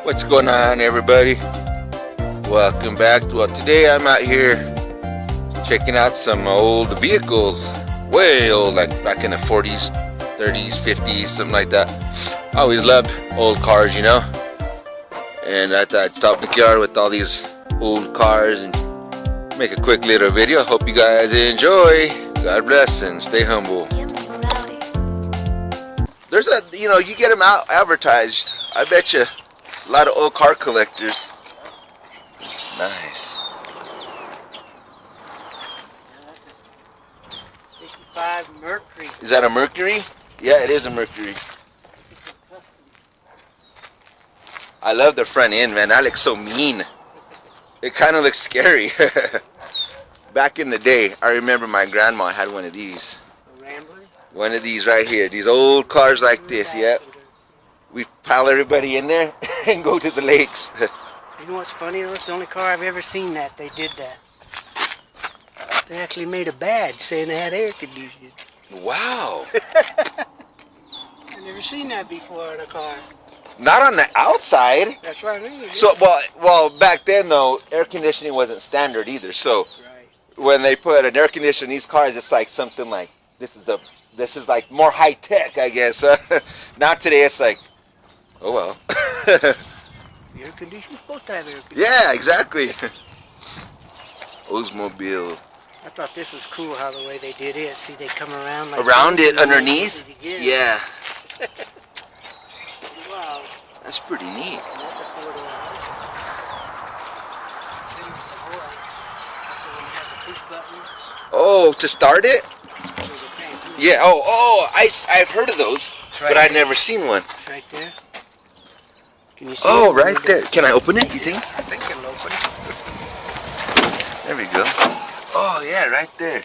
What's going on, everybody? Welcome back. Well, today I'm out here checking out some old vehicles, way old, like back in the 40s, 30s, 50s, something like that. I always loved old cars, you know, and I thought I'd stop in the yard with all these old cars and make a quick little video. Hope you guys enjoy. God bless and stay humble. There's a, you know, you get them out advertised. I bet you a lot of old car collectors. It's nice. 65 Mercury. Is that a Mercury? Yeah, it is a Mercury. I love the front end, man. That looks so mean. It kind of looks scary. Back in the day, I remember my grandma had one of these. A Rambler? One of these right here. These old cars like this, yep. We pile everybody in there and go to the lakes. You know what's funny though? It's the only car I've ever seen that they did that. They actually made a badge saying they had air conditioning. Wow. I've never seen that before in a car. Not on the outside. That's right. I mean, So, well, back then though, air conditioning wasn't standard either. So, right. When they put an air conditioner in these cars, it's like something like this is like more high tech, I guess. Now today, it's like, oh well. The air conditioner's supposed to have air conditioning. Yeah, exactly. Oldsmobile. I thought this was cool how the way they did it. See, they come around like Around this it, underneath. Yeah. Yeah, Wow. that's pretty neat. That's a four-door. That's a Savoy. That's the one that has a push button. Oh, to start it? So they can't do it. Yeah. Oh, I've heard of those, but I've never seen one. It's right there. Can you see Oh, it? right there. Can I open it? You think? I think it'll open. There we go. Oh yeah, right there.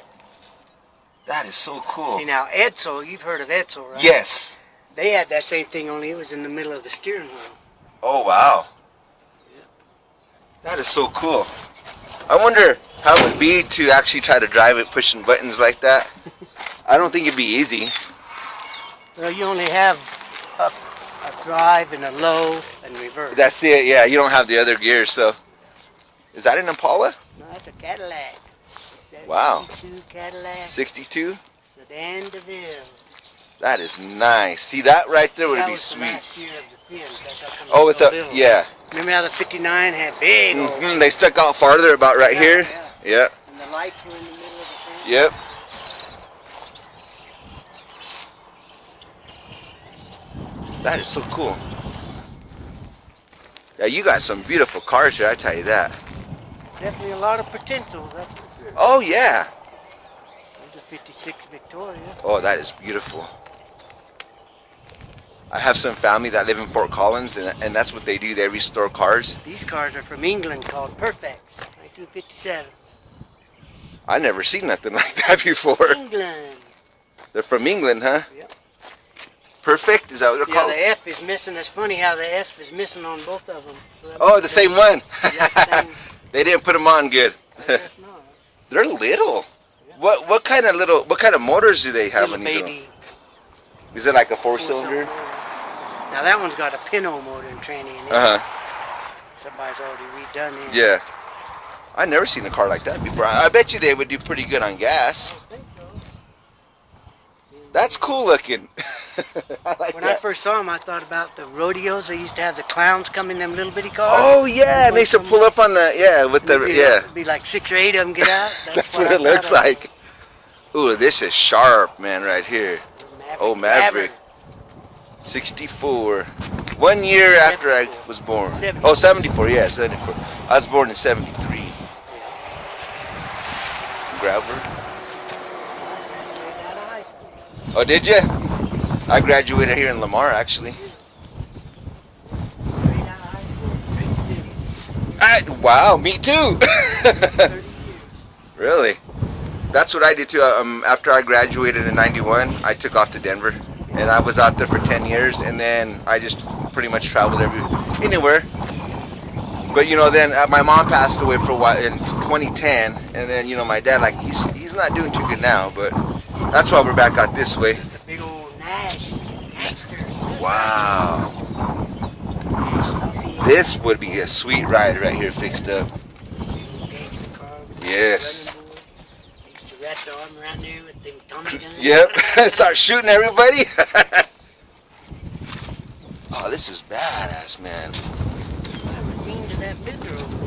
That is so cool. See now, Edsel, you've heard of Edsel, right? Yes. They had that same thing, only it was in the middle of the steering wheel. Oh wow. Yeah. That is so cool. I wonder how it would be to actually try to drive it pushing buttons like that. I don't think it'd be easy. Well, you only have a drive and a low and reverse. That's it, yeah. You don't have the other gears, so. Is that an Impala? No, that's a Cadillac. Wow. 62 Cadillac. 62? Sedan DeVille. That is nice. See, that right there would That be was sweet. The last year of the fins. That's how come Oh, with it's so the, little. yeah. Remember how the 59 had big old They stuck out farther about right here. Yeah. Yep. And the lights were in the middle of the fin. Yep. That is so cool. Yeah, you got some beautiful cars here, I tell you that. Definitely a lot of potential, that's for sure. Oh, yeah. There's a 56 Victoria. Oh, that is beautiful. I have some family that live in Fort Collins, and that's what they do. They restore cars. These cars are from England called Perfects, 1957s. I never seen nothing like that before. England. They're from England, huh? Yep. Perfect? Is that what they're Yeah, called? the F is missing. It's funny how the F is missing on both of them. So Oh, the same one. Yeah, same. They didn't put them on good. I guess not. They're little. Yeah. What kind of motors do they have Little in these? baby. Is it like a four-cylinder? Now that one's got a Pinot motor and tranny in it. Somebody's already redone it. Yeah. I've never seen a car like that before. I bet you they would do pretty good on gas. I think so. That's cool looking. I like When that. I first saw them, I thought about the rodeos. They used to have the clowns come in them little bitty cars. Oh yeah, and they used to pull up on the with the It'd be like 6 or 8 of them get out. That's what it looks like. Ooh, this is sharp, man, right here. Oh, Maverick. 64. 1 year after I was born. 74. Oh, 74, yeah, 74. I was born in 73. Yeah. Grabber. Graduated out of high school. Oh, did you? I graduated here in Lamar, actually. Graduated out of high school, straight to duty. Wow, me too. 30 years. Really? That's what I did too. After I graduated in 91, I took off to Denver. And I was out there for 10 years, and then I just pretty much traveled anywhere. But you know, then my mom passed away for a while in 2010, and then you know my dad, like he's not doing too good now, but that's why we're back out this way. It's a big old Nash. Wow. This would be a sweet ride right here fixed up. Yes. Used to wrap the arm around there with them Tommy guns. Yep. Start shooting everybody. Oh, this is badass, man. Whatever theme to that fender over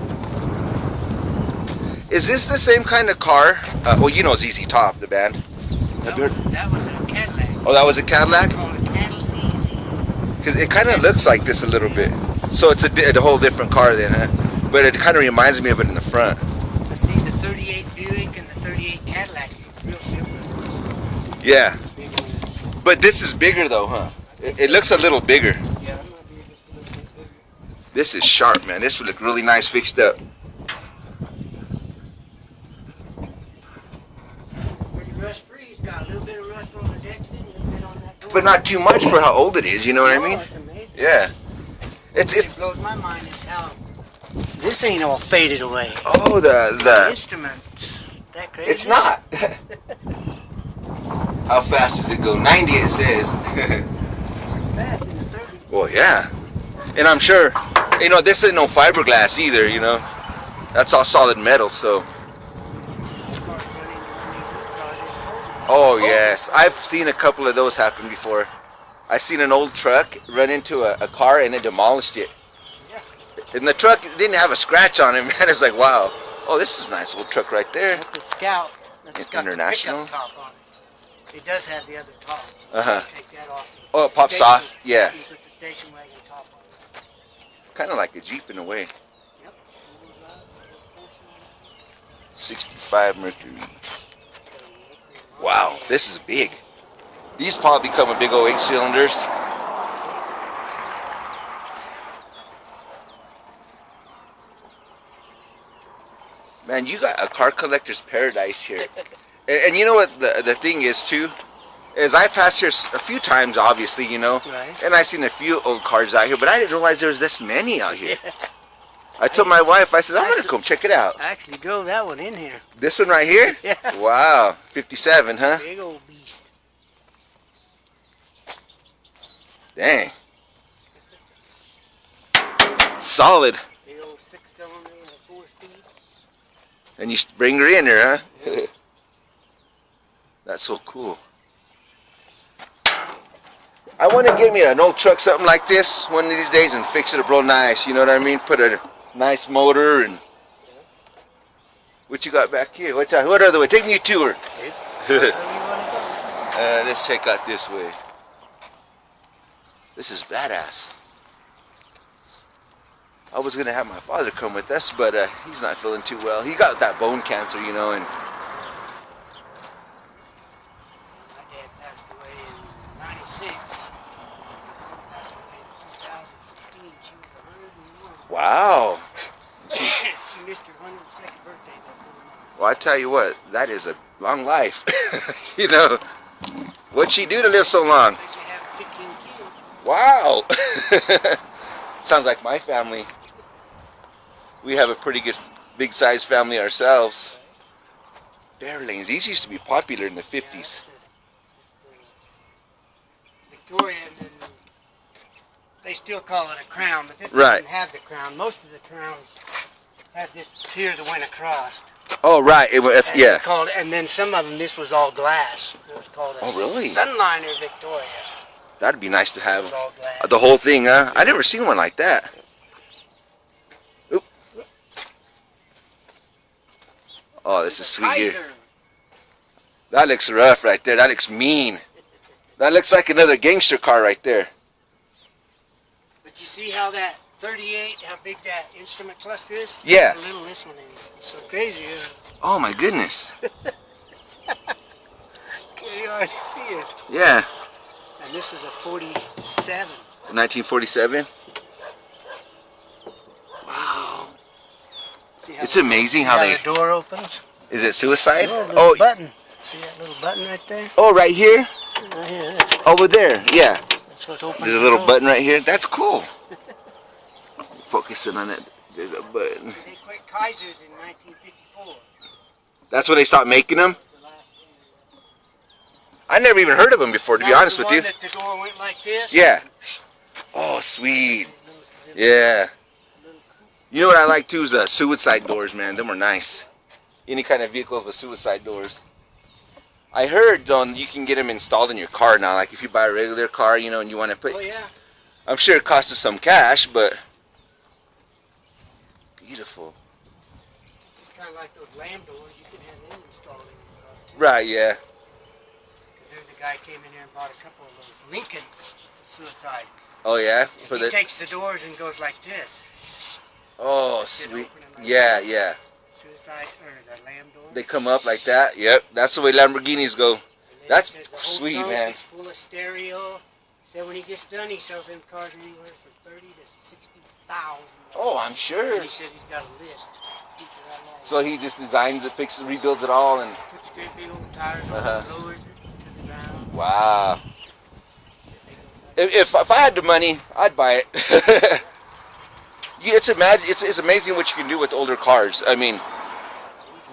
there. Is this the same kind of car? Well, you know ZZ Top, the band. That was a Cadillac. Oh, that was a Cadillac? Called a Cadillac ZZ. Because it kind of looks like this a little bit. So it's a whole different car then, huh? But it kind of reminds me of it in the front. But see, the 38 Buick and the 38 Cadillac look real similar. Yeah. But this is bigger though, huh? It looks a little bigger. Yeah, it might be just a little bit bigger. This is sharp, man. This would look really nice fixed up. Pretty rust free. It's got a little bit of rust on the deck, a little bit on that door. But not too much for how old it is, you know what I mean? It's amazing. Yeah. It blows my mind is how this ain't all faded away. Oh, The instruments. That crazy? It's not. How fast does it go? 90 it says. Fast in the 30s. Well, yeah. And I'm sure, you know, this isn't no fiberglass either, you know. That's all solid metal, so. Oh, yes. I've seen a couple of those happen before. I seen an old truck run into a car and it demolished it. Yeah. And the truck didn't have a scratch on it, man. It's like, wow. Oh, this is a nice old truck right there. That's the Scout. That's got International. the pickup top on it. It does have the other top. So Uh-huh. Take that off. Oh, it pops off? Yeah. You put the station wagon top on it. Kind of like a Jeep in a way. Yep. 65 Mercury. Wow, this is big. These probably come with big old 8 cylinders. Man, you got a car collector's paradise here. And you know what the thing is too? Is I passed here a few times, obviously, you know. Right. And I seen a few old cars out here, but I didn't realize there was this many out here. I told my wife, I said, I'm going to come check it out. I actually drove that one in here. This one right here? Yeah. Wow, 57, huh? Big old beast. Dang. Solid. Big old 6-cylinder and a 4-speed. And you bring her in there, huh? That's so cool. I want to get me an old truck, something like this, one of these days, and fix it up real nice. You know what I mean? Put a nice motor and. What you got back here? What other way? Take me to her. Let's check out this way. This is badass. I was gonna have my father come with us, but he's not feeling too well. He got that bone cancer, you know, and. My dad passed away in 96. My mom passed away in 2016. She was 101. Wow. She missed her 102nd birthday by 4 months. Well, I tell you what, that is a long life. You know, what'd she do to live so long? They have 15 kids. Wow. Sounds like my family. We have a pretty good, big-sized family ourselves. Bear lanes, these used to be popular in the 50s. Victoria, and then they still call it a crown, but this Right. doesn't have the crown. Most of the crowns have this tiers that went across. Oh, right. And Yeah. Called, and then some of them, this was all glass. It was called a Oh, really? Sunliner Victoria. That'd be nice to It have was all glass. the whole thing, huh? I never seen one like that. Oop. Oh, this is sweet here. Kaiser. That looks rough right there. That looks mean. That looks like another gangster car right there. But you see how that 38, how big that instrument cluster is? Yeah. A little this one in it. So crazy, Oh my goodness. Can you already see it? Yeah. And this is a 47. 1947. Wow. See how It's amazing how they. the door opens? Is it suicide? Oh, Oh, button. See that little button right there? oh, right here. Right here. Over there. Yeah. That's what opens There's a the little door. button right here. That's cool. Focusing on it. There's a button. They quit Kaisers in 1954. That's when they stopped making them. That's the last one. I never even heard of them before, to be That was honest the with one you. That the door went like this. Yeah. Oh, sweet. And those- Yeah. You know what I like too is the suicide doors, man. Them are nice. Any kind of vehicle with suicide doors. I heard you can get them installed in your car now. Like if you buy a regular car, you know, and you want to put. Oh yeah. I'm sure it costs us some cash, but beautiful. It's just kind of like those lamb doors. You can have them installed in your car too. Right, yeah. Because there's a guy came in here and bought a couple of those Lincolns for suicide. Oh yeah, And he takes the doors and goes like this. Oh, Just sweet. open it like Yeah, this. yeah. Suicide or the lamb door. They come up like that. Yep, that's the way Lamborghinis go. And then That's he says the whole sweet, trunk man. is full of stereo. So when he gets done, he sells them cars anywhere from $30,000 to $60,000. Oh, I'm And sure. he says he's got a list. People that long. So he just designs it, fixes, rebuilds it all, and Puts great big old tires on Uh-huh. it, lowers it to the ground. wow. If I had the money, I'd buy it. Yeah, it's amazing what you can do with older cars. I mean,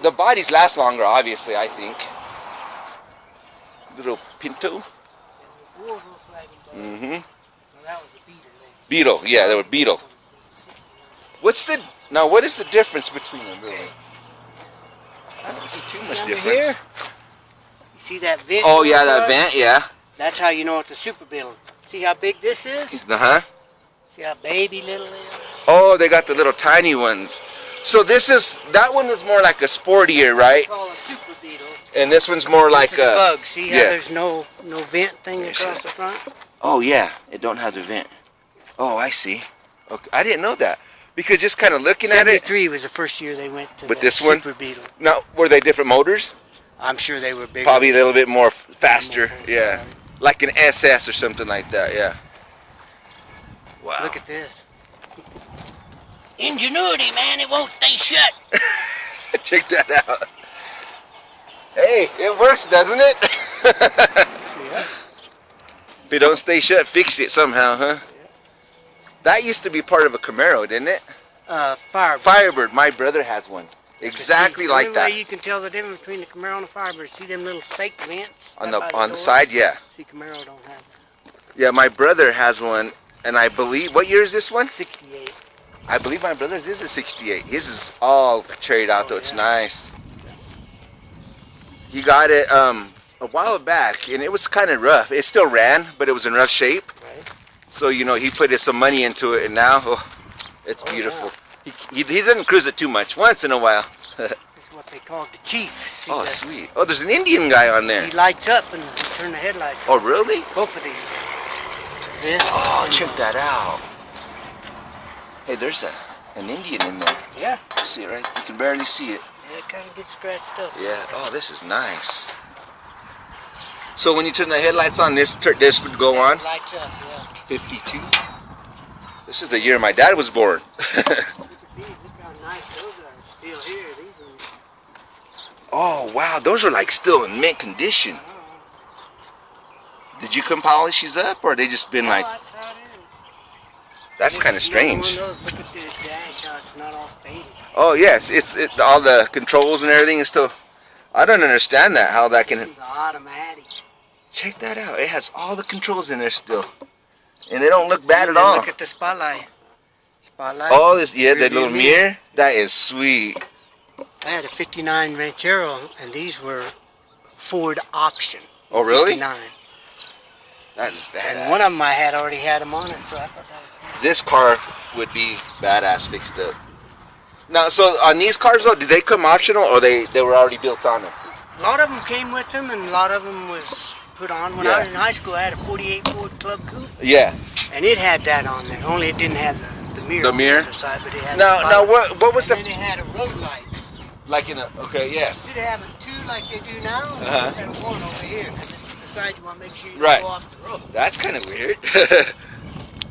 the bodies last longer, obviously, I think. Little Pinto. Mm-hmm. Well, that was a beetle then. Beetle, yeah, they were Beetle. What is the difference between them, really? Okay. I don't see too See much under difference. here? You see that vent? Oh yeah, on the that car? vent, yeah. That's how you know it's a super beetle. See how big this is? Uh-huh. See how baby little it is? Oh, they got the little tiny ones. So that one is more like a sportier, right? It's called a super beetle. And this one's more like This is a a bug. See how yeah. there's no vent thing me see. across the front? Oh yeah, it don't have the vent. Oh, I see. Okay, I didn't know that because just kind of looking at it. 73 was the first year they went to With that this one? super beetle. Now, were they different motors? I'm sure they were bigger. Probably a little bit more faster. More Yeah, horsepower. like an SS or something like that. Yeah. Wow. Look at this. Ingenuity, man, it won't stay shut. Check that out. Hey, it works, doesn't it? Yeah. If it don't stay shut, fix it somehow, huh? That used to be part of a Camaro, didn't it? Firebird. Firebird. My brother has one. Exactly See, like the that. only way you can tell the difference between the Camaro and the Firebird, see them little fake vents On up by the door? side, yeah. See, Camaro don't have that. Yeah, my brother has one, and I believe, what year is this one? 68. I believe my brother's is a 68. His is all cherried out, though. It's yeah. nice. He got it a while back, and it was kind of rough. It still ran, but it was in rough shape. Right. So, you know, he put some money into it, and now, it's beautiful. He doesn't cruise it too much, once in a while. This is what they call the Chief. See Oh, that? sweet. Oh, there's an Indian guy on there. He lights up and you turn the headlights Oh, on. really? Both of these. This. Oh, and check that out. Hey, there's an Indian in there. Yeah. You see it, right? You can barely see it. Yeah, it kind of gets scratched up. Yeah. Oh, this is nice. So when you turn the headlights on, this would go on. Lights up, yeah. 52. This is the year my dad was born. Look at these. Look how nice those are. Still here. These are. Oh, wow. Those are like still in mint condition. Did you come polish these up, or they just been like... That's how it is. That's This kind of is another one strange. of those. Look at the dash, how it's not all faded. Oh, yes. All the controls and everything is still... I don't understand that, how that This can... is automatic. Check that out. It has all the controls in there still. And they don't look bad at And then all. Look at the spotlight. Spotlight. Oh, this, yeah, that Rearview little mirror. That is sweet. I had a 59 Ranchero, and these were Ford option. Oh, really? 59. That's badass. And one of them I had already had them on it, so I thought that was good. This car would be badass fixed up. Now, so on these cars though, did they come optional, or they were already built on them? A lot of them came with them, and a lot of them was put on. When I was in high school, I had a 48 Ford Club Coupe, Yeah. and it had that on there. Only it didn't have the mirror. The mirror? on the side, but it had Now, the what was and the then it had a road light. like in a? Okay, yeah. Instead of having two like they do now, they Uh-huh. just have one over here, because this is the side you want to make sure you don't Right. go off the road. That's kind of weird.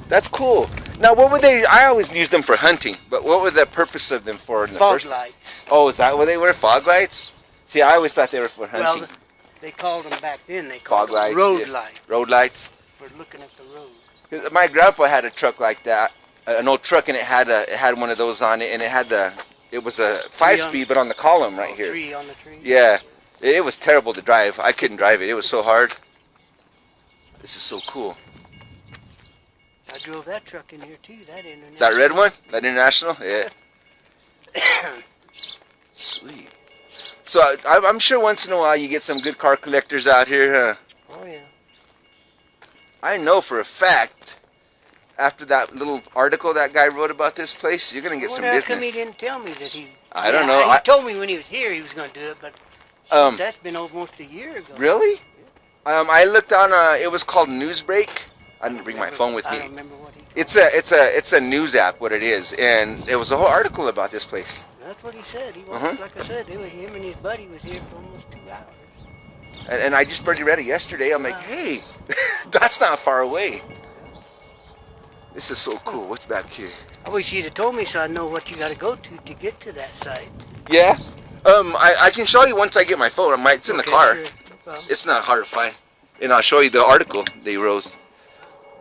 That's cool. Now, what would they? I always used them for hunting, but what was the purpose of them for in the Fog first? lights. Oh, is that what they were? Fog lights? See, I always thought they were for hunting. Well, they called them back then. They called Fog lights. them road yeah. lights Road lights. for looking at the road. 'Cause my grandpa had a truck like that, an old truck, and it had one of those on it, and it was a 5-speed, but on the column right here. Tree on the tree. Yeah, it was terrible to drive. I couldn't drive it. It was so hard. This is so cool. I drove that truck in here too. That international. That red one? That international? Yeah. Sweet. So I'm sure once in a while you get some good car collectors out here, huh? Oh yeah. I know for a fact, after that little article that guy wrote about this place, you're gonna get some business. How come he didn't tell me that he? I don't know. He told me when he was here he was gonna do it, but that's been almost a year ago. Really? I looked on. It was called Newsbreak. I didn't bring my phone with me. I don't remember what he. It's a news app. What it is, and it was a whole article about this place. That's what he said. He was, like I said, him and his buddy was here for almost 2 hours. And I just barely read it yesterday. I'm like, hey, that's not far away. This is so cool. What's back here? I wish you'd have told me so I know what you got to go to get to that site. Yeah. I can show you once I get my phone. It's in the car. Sure. No problem. It's not hard to find. And I'll show you the article they wrote.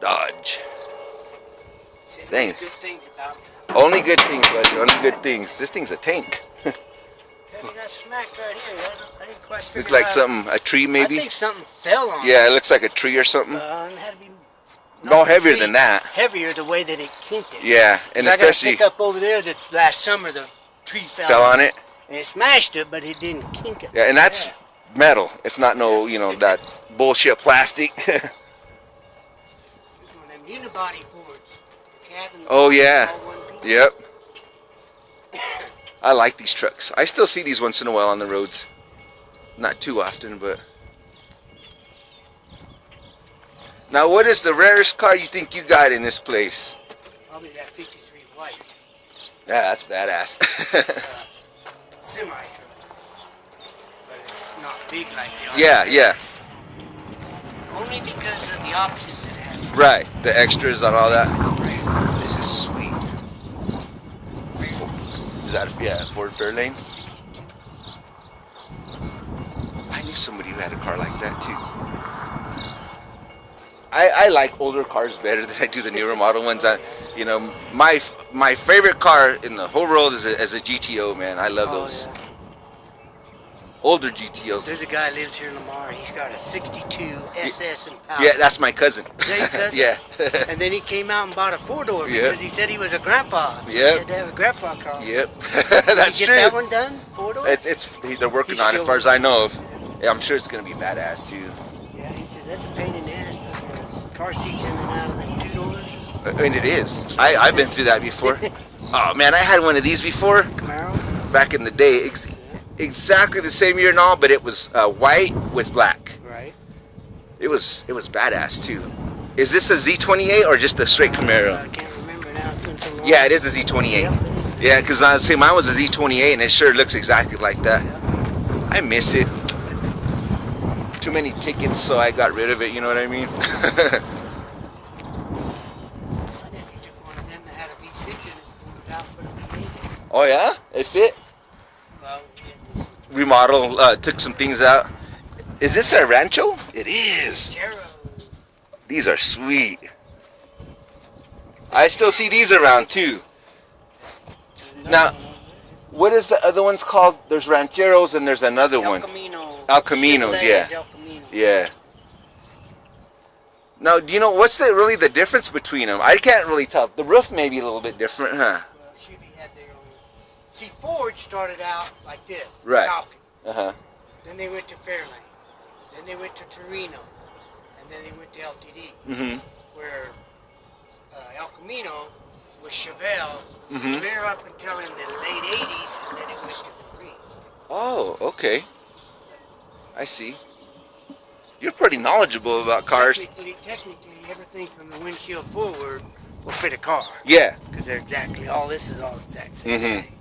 Dodge. Dang. Good things about me. Only good things, buddy. Only good things. This thing's a tank. He got smacked right here. I didn't quite figure Look like out. something, a tree maybe? I think something fell on it. Yeah, it looks like a tree or something. It had to be No heavier than that. Heavier the way that it kinked it. Yeah, and I especially... I got a pickup over there that last summer the tree fell on it? And it smashed it, but it didn't kink it. Yeah, and that's metal. It's not no, that bullshit plastic. It's one of them unibody Fords. The cabin. Oh, yeah. All one piece. Yep. I like these trucks. I still see these once in a while on the roads. Not too often, but... Now, what is the rarest car you think you got in this place? Probably that 53 white. Yeah, that's badass. Semi truck. But it's not big like the other. Yeah. Only because of the options it has. Right, the extras and all that. Right. This is sweet. Is that, Ford Fairlane? 62. I knew somebody who had a car like that too. I like older cars better than I do the newer model ones. My favorite car in the whole world is a GTO, man. I love those. Yeah. Older GTOs. There's a guy lives here in Lamar. He's got a 62 SS and Power. Yeah, that's my cousin. Is that your cousin? Yeah. And then he came out and bought a 4-door because he said he was a grandpa. So he Yep. had to have a grandpa car. Yep. Did That's you true. get that one done? 4-door? They're working He's on it still as far as I know of. Yeah, I'm sure it's gonna be badass too. Yeah, he says that's a pain in the ass. Putting the car seats in and out of them 2 doors. And it is. I've been through that before. Oh man, I had one of these before. Camaro? Back in the day. Exactly the same year and all, but it was white with black. Right. It was badass too. Is this a Z28 or just a straight Camaro? I can't remember now. It's been so long. Yeah, it is a Z28. Yep, it is. Yeah, because I was saying mine was a Z28 and it sure looks exactly like that. Yep. I miss it. Too many tickets, so I got rid of it, you know what I mean? My nephew took one of them that had a V6 in it, pulled it out, put a V8 in it. Oh yeah? It fit? Well, Remodel, took some things out. Is this a Rancho? It is. Taro. These are sweet. I still see these around too. Now, what is the other ones called? There's Rancheros and there's another one. El Caminos, yeah. El Camino. Yeah. Now, do you know what's really the difference between them? I can't really tell. The roof may be a little bit different, huh? Well, Chevy had their own. See, Ford started out like this. Right. Falcon. Uh-huh. Then they went to Fairlane. Then they went to Torino. And then they went to LTD. Mm-hmm. Where El Camino was Chevelle Mm-hmm. clear up until in the late 80s, and then it went to Caprice. Oh, okay. I see. You're pretty knowledgeable about cars. Technically, everything from the windshield forward will fit a car. Yeah. Because they're exactly, all this is all exact same thing.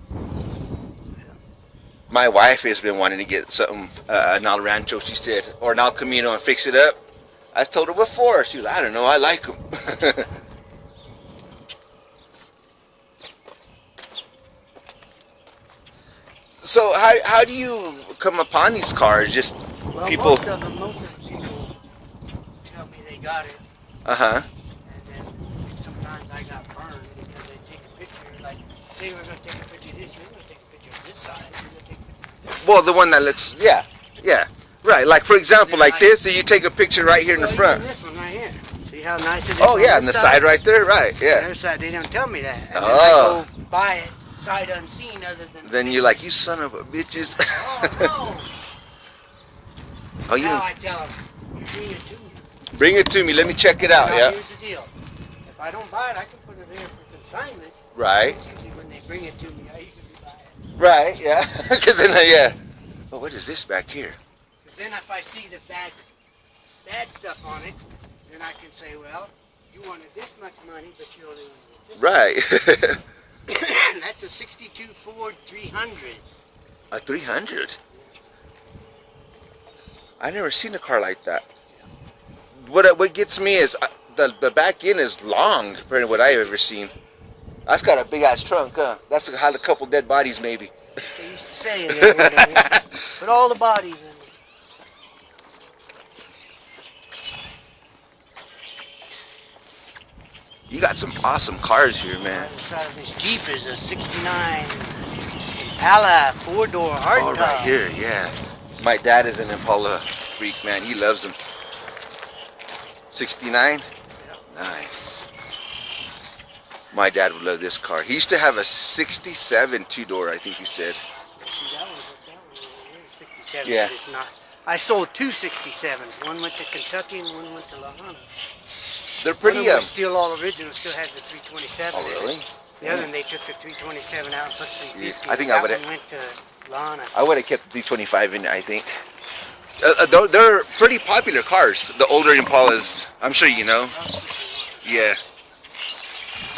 My wife has been wanting to get something, an El Rancho, she said, or an El Camino and fix it up. I told her what for. She was like, I don't know, I like them. So how do you come upon these cars? Just Well, people... most of the people tell me they got it, Uh-huh. and then sometimes I got burned because they take a picture, like, say we're going to take a picture of this, you're going to take a picture of this side, you're going to take a picture of this. Well, the one that looks, yeah, right. Like, for example, like this, so you take a picture right here in the front. Even this one right here. See how nice it is? Oh, yeah, on on the this side right there, right, On yeah. their side, they don't tell me that. And Oh. then I go buy it sight unseen other than... Then you're like, you son of a bitches. Oh, no. Oh, you Now I tell them, you bring it to me. bring it to me. Let me check it out, Now, yeah. here's the deal. If I don't buy it, I can put it there for consignment. Right. It's usually when they bring it to me, I usually buy it. Right, yeah. Because then, yeah. Oh, what is this back here? Because then if I see the bad stuff on it, then I can say, well, you wanted this much money, but you only wanted this Right. much. That's a 62 Ford 300. A 300? I never seen a car like that. What gets me is the back end is long compared to what I've ever seen. That's got a big ass trunk, huh? That's had a couple dead bodies maybe. They used to say in there when they put all the bodies in it. You got some awesome cars here, man. This Jeep is a 69 Impala 4-door hardtop. Oh, right here, yeah. My dad is an Impala freak, man. He loves them. 69? Nice. My dad would love this car. He used to have a 67 2-door, I think he said. See, that was 67, Yeah. but it's not. I sold two 67s. One went to Kentucky and one went to La Habana. They're pretty, One of them was still all original, still had the 327. Oh, really? The other one, they took the 327 out and put 350. I think that I would've- one went to Lana. I would have kept the 325 in it, I think. They're pretty popular cars. The older Impalas, I'm sure you know. Yeah.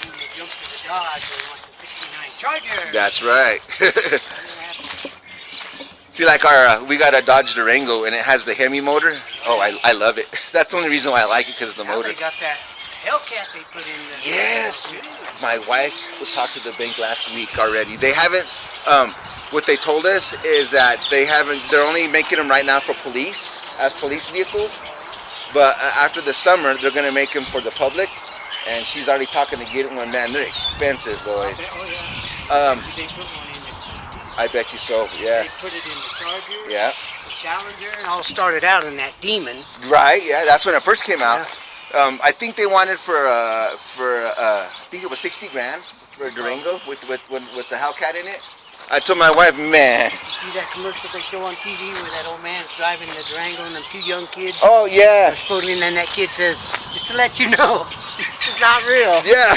When they jumped to the Dodge, they want the 69 Charger. That's right. See, like we got a Dodge Durango and it has the Hemi motor. Oh, I love it. That's the only reason why I like it, because of the Now motor. they got that Hellcat they put in the... Yes. My wife talked to the bank last week already. They haven't, what they told us is that they're only making them right now for police, as police vehicles. But after the summer, they're going to make them for the public. And she's already talking to get one. Man, they're expensive, boy. Oh, yeah. They put one in the Jeep, too. I bet you so, yeah. They put it in the Charger, Yeah. the Challenger, and all started out in that Demon. Right, yeah, that's when it first came out. I think they wanted for I think it was 60 grand for a Durango with the Hellcat in it. I told my wife, man. You see that commercial they show on TV where that old man's driving the Durango and them two young kids? Oh yeah. Supposedly, and then that kid says, just to let you know, this is not real. Yeah.